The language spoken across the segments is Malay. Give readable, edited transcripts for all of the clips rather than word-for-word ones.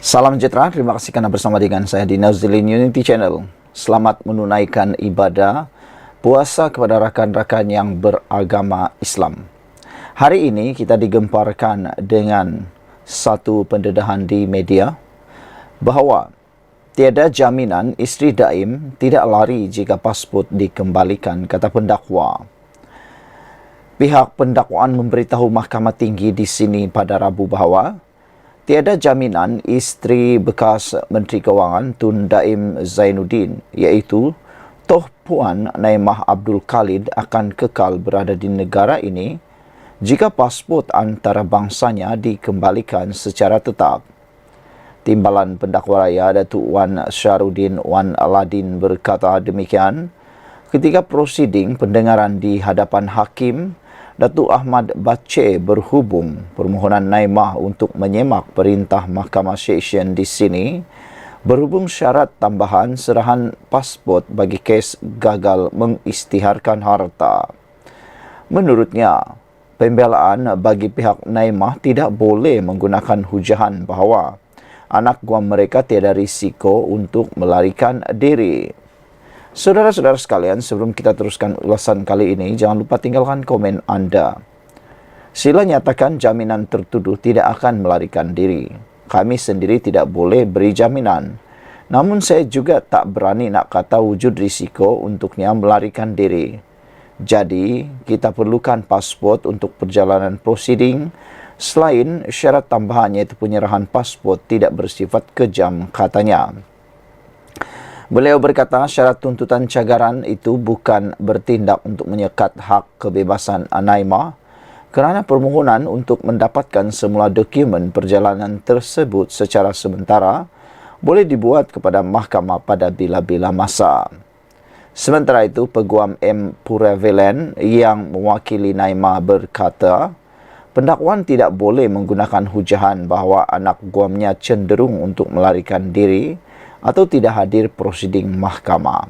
Salam sejahtera, terima kasih karena bersama dengan saya di Nazilin Unity Channel. Selamat menunaikan ibadah puasa kepada rakan-rakan yang beragama Islam. Hari ini kita digemparkan dengan satu pendedahan di media bahawa tiada jaminan isteri daim tidak lari jika pasport dikembalikan, kata pendakwa. Pihak pendakwaan memberitahu Mahkamah Tinggi di sini pada Rabu bahawa tiada jaminan isteri bekas Menteri Kewangan Tun Daim Zainuddin, iaitu Toh Puan Naimah Abdul Khalid, akan kekal berada di negara ini jika pasport antarabangsanya dikembalikan secara tetap. Timbalan Pendakwa Raya Datuk Wan Syahrudin Wan Aladin berkata demikian ketika prosiding pendengaran di hadapan Hakim Datuk Ahmad Bache berhubung permohonan Naimah untuk menyemak perintah Mahkamah Session di sini berhubung syarat tambahan serahan pasport bagi kes gagal mengisytiharkan harta. Menurutnya, pembelaan bagi pihak Naimah tidak boleh menggunakan hujahan bahawa anak guam mereka tiada risiko untuk melarikan diri. Saudara-saudara sekalian, sebelum kita teruskan ulasan kali ini, jangan lupa tinggalkan komen anda. Sila nyatakan jaminan tertuduh tidak akan melarikan diri. Kami sendiri tidak boleh beri jaminan. Namun saya juga tak berani nak kata wujud risiko untuknya melarikan diri. Jadi, kita perlukan pasport untuk perjalanan prosiding. Selain syarat tambahan iaitu penyerahan pasport tidak bersifat kejam, katanya. Beliau berkata syarat tuntutan cagaran itu bukan bertindak untuk menyekat hak kebebasan Naimah kerana permohonan untuk mendapatkan semula dokumen perjalanan tersebut secara sementara boleh dibuat kepada mahkamah pada bila-bila masa. Sementara itu, Peguam M. Puravelan yang mewakili Naimah berkata, pendakwaan tidak boleh menggunakan hujahan bahawa anak guamnya cenderung untuk melarikan diri atau tidak hadir prosiding mahkamah.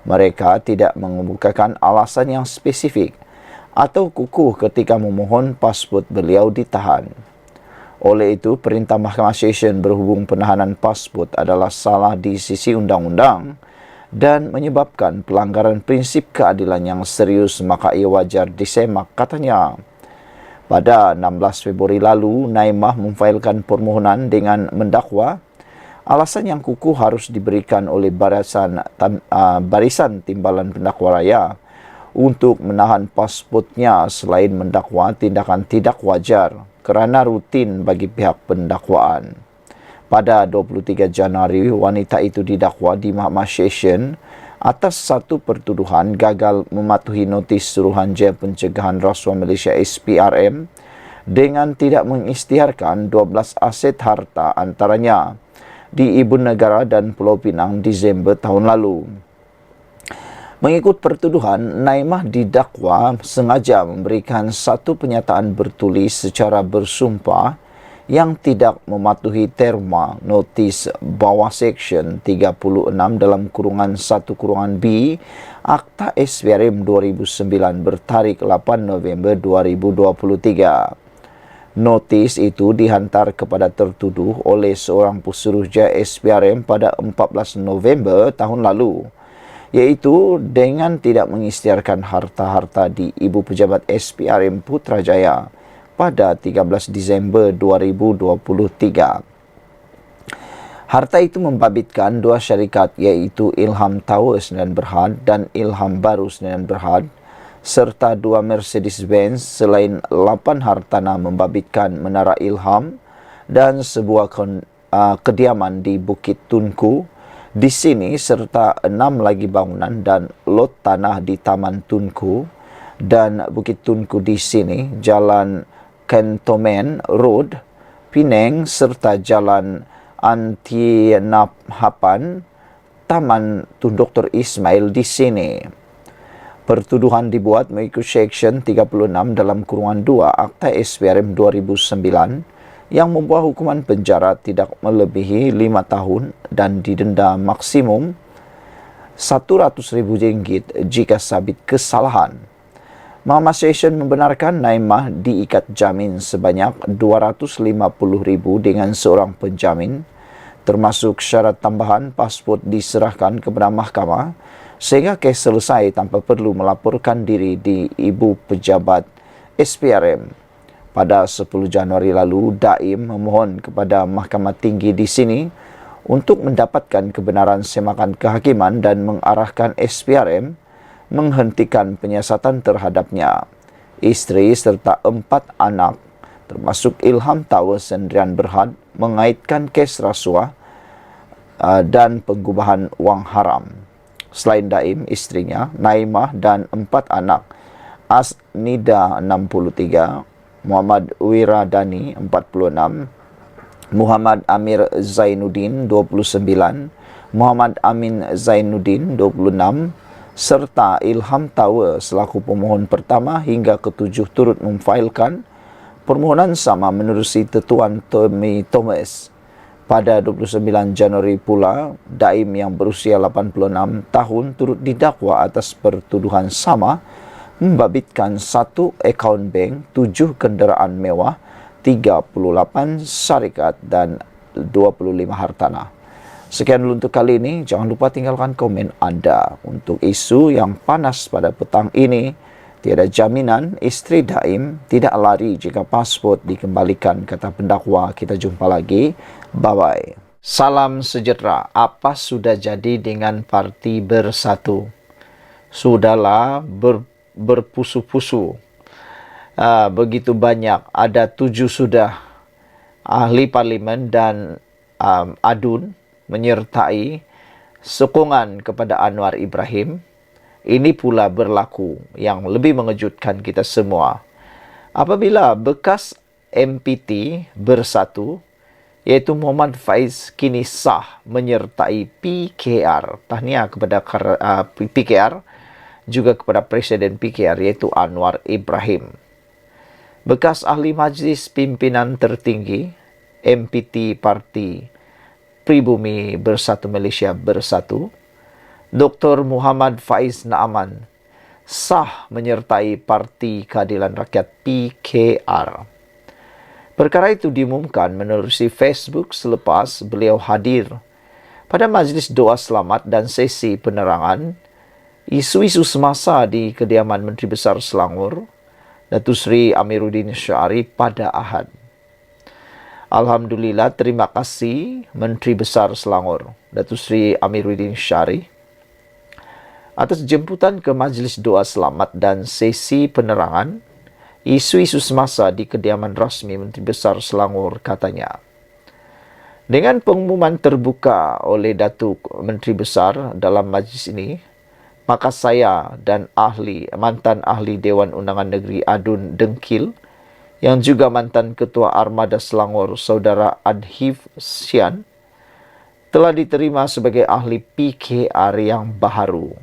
Mereka tidak mengemukakan alasan yang spesifik atau kukuh ketika memohon pasport beliau ditahan. Oleh itu, perintah Mahkamah Session berhubung penahanan pasport adalah salah di sisi undang-undang dan menyebabkan pelanggaran prinsip keadilan yang serius, maka ia wajar disemak, katanya. Pada 16 Februari lalu, Naimah memfailkan permohonan dengan mendakwa alasan yang kukuh harus diberikan oleh barisan Timbalan Pendakwa Raya untuk menahan pasportnya selain mendakwa tindakan tidak wajar kerana rutin bagi pihak pendakwaan. Pada 23 Januari, wanita itu didakwa di Mahkamah Session atas satu pertuduhan gagal mematuhi notis Suruhanjaya Pencegahan Rasuah Malaysia SPRM dengan tidak mengisytiharkan 12 aset harta antaranya di Ibu Negara dan Pulau Pinang Disember tahun lalu. Mengikut pertuduhan, Naimah didakwa sengaja memberikan satu pernyataan bertulis secara bersumpah yang tidak mematuhi terma notis bawah Seksyen 36 dalam kurungan 1 kurungan B Akta SPRM 2009 bertarikh 8 November 2023. Notis itu dihantar kepada tertuduh oleh seorang pesuruhjaya SPRM pada 14 November tahun lalu, iaitu dengan tidak mengisytiharkan harta-harta di Ibu Pejabat SPRM Putrajaya pada 13 Disember 2023. Harta itu membabitkan dua syarikat iaitu Ilham Tower Sdn Bhd dan Ilham Baru Sdn Bhd serta dua Mercedes-Benz selain 8 hartanah membabitkan Menara Ilham dan sebuah kediaman di Bukit Tunku di sini serta 6 lagi bangunan dan lot tanah di Taman Tunku dan Bukit Tunku di sini, Jalan Cantonment Road, Penang serta Jalan Antinaphapan, Taman Tun Dr. Ismail di sini. Pertuduhan dibuat mengikut Seksyen 36 dalam kurungan 2 Akta SPRM 2009 yang membawa hukuman penjara tidak melebihi 5 tahun dan didenda maksimum RM100,000 jika sabit kesalahan. Mahkamah Session membenarkan Naimah diikat jamin sebanyak RM250,000 dengan seorang penjamin termasuk syarat tambahan pasport diserahkan kepada mahkamah sehingga kes selesai tanpa perlu melaporkan diri di Ibu Pejabat SPRM. Pada 10 Januari lalu, Daim memohon kepada Mahkamah Tinggi di sini untuk mendapatkan kebenaran semakan kehakiman dan mengarahkan SPRM menghentikan penyiasatan terhadapnya. Isteri serta 4 anak termasuk Ilham Tawa Sendirian Berhad mengaitkan kes rasuah dan pengubahan wang haram. Selain Daim, istrinya Naimah dan 4 anak Asnida 63, Muhammad Wiradani 46, Muhammad Amir Zainuddin 29, Muhammad Amin Zainuddin 26 serta Ilham Tawa selaku pemohon pertama hingga ke-7 turut memfailkan permohonan sama menerusi Tuan Tommy Thomas. Pada 29 Januari pula, Daim yang berusia 86 tahun turut didakwa atas pertuduhan sama membabitkan 1 akaun bank, 7 kenderaan mewah, 38 syarikat dan 25 hartanah. Sekian dulu untuk kali ini. Jangan lupa tinggalkan komen Anda untuk isu yang panas pada petang ini. Tiada jaminan isteri Daim tidak lari jika pasport dikembalikan, kata pendakwa. Kita jumpa lagi. Bye-bye. Salam sejahtera. Apa sudah jadi dengan Parti Bersatu? Sudahlah berpusu-pusu. Begitu banyak. Ada 7 sudah ahli parlimen dan adun menyertai sokongan kepada Anwar Ibrahim. Ini pula berlaku yang lebih mengejutkan kita semua. Apabila bekas MPT Bersatu, iaitu Muhammad Faiz, kini sah menyertai PKR. Tahniah kepada PKR, juga kepada Presiden PKR, iaitu Anwar Ibrahim. Bekas ahli majlis pimpinan tertinggi MPT Parti Pribumi Bersatu Malaysia Bersatu, Dr. Muhammad Faiz Naaman, sah menyertai Parti Keadilan Rakyat PKR. Perkara itu diumumkan menerusi Facebook selepas beliau hadir pada majlis doa selamat dan sesi penerangan isu-isu semasa di kediaman Menteri Besar Selangor, Datuk Seri Amiruddin Syari pada Ahad. Alhamdulillah, terima kasih Menteri Besar Selangor, Datuk Seri Amiruddin Syari, atas jemputan ke majlis doa selamat dan sesi penerangan isu-isu semasa di kediaman rasmi Menteri Besar Selangor, katanya. Dengan pengumuman terbuka oleh Datuk Menteri Besar dalam majlis ini, maka saya dan mantan ahli Dewan Undangan Negeri Adun Dengkil, yang juga mantan Ketua Armada Selangor, Saudara Adhif Sian, telah diterima sebagai ahli PKR yang baharu.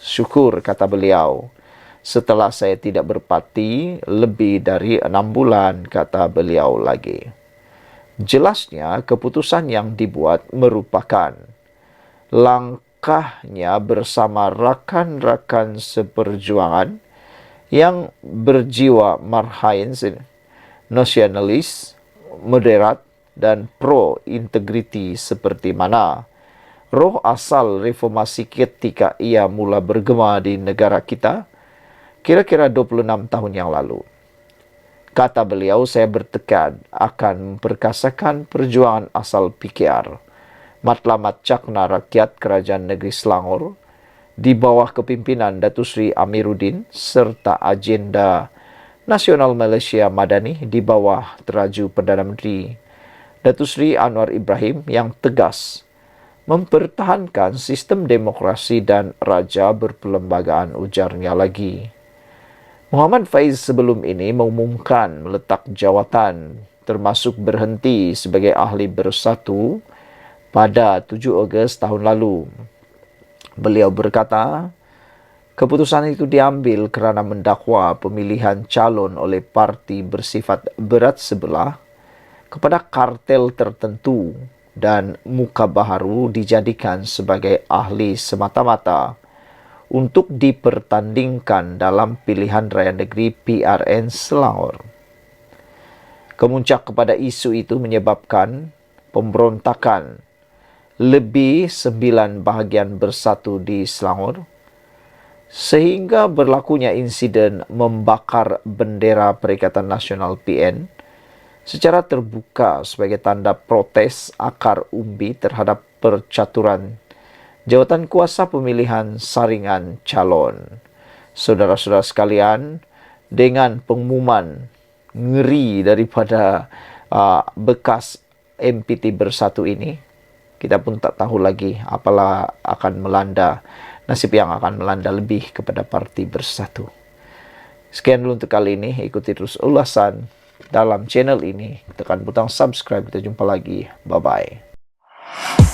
Syukur, kata beliau, setelah saya tidak berparti lebih dari 6 bulan, kata beliau lagi. Jelasnya, keputusan yang dibuat merupakan langkahnya bersama rakan-rakan seperjuangan yang berjiwa marhain, nasionalis, moderat dan pro-integriti seperti mana roh asal reformasi ketika ia mula bergema di negara kita, kira-kira 26 tahun yang lalu. Kata beliau, saya bertekad akan memperkasakan perjuangan asal PKR, Matlamat Cakna Rakyat Kerajaan Negeri Selangor, di bawah kepimpinan Datuk Seri Amiruddin, serta agenda Nasional Malaysia Madani di bawah teraju Perdana Menteri Datuk Seri Anwar Ibrahim yang tegas mempertahankan sistem demokrasi dan raja berperlembagaan, ujarnya lagi. Muhammad Faiz sebelum ini mengumumkan meletak jawatan termasuk berhenti sebagai ahli Bersatu pada 7 Ogos tahun lalu. Beliau berkata, keputusan itu diambil kerana mendakwa pemilihan calon oleh parti bersifat berat sebelah kepada kartel tertentu dan muka baharu dijadikan sebagai ahli semata-mata untuk dipertandingkan dalam pilihan raya negeri PRN Selangor. Kemuncak kepada isu itu menyebabkan pemberontakan lebih 9 bahagian bersatu di Selangor, sehingga berlakunya insiden membakar bendera Perikatan Nasional PN secara terbuka sebagai tanda protes akar umbi terhadap percaturan jawatan kuasa pemilihan saringan calon. Saudara-saudara sekalian, dengan pengumuman ngeri daripada bekas MPT Bersatu ini, kita pun tak tahu lagi apalah akan melanda, nasib yang akan melanda lebih kepada Parti Bersatu. Sekian dulu untuk kali ini. Ikuti terus ulasan dalam channel ini. Tekan butang subscribe. Kita jumpa lagi. Bye-bye.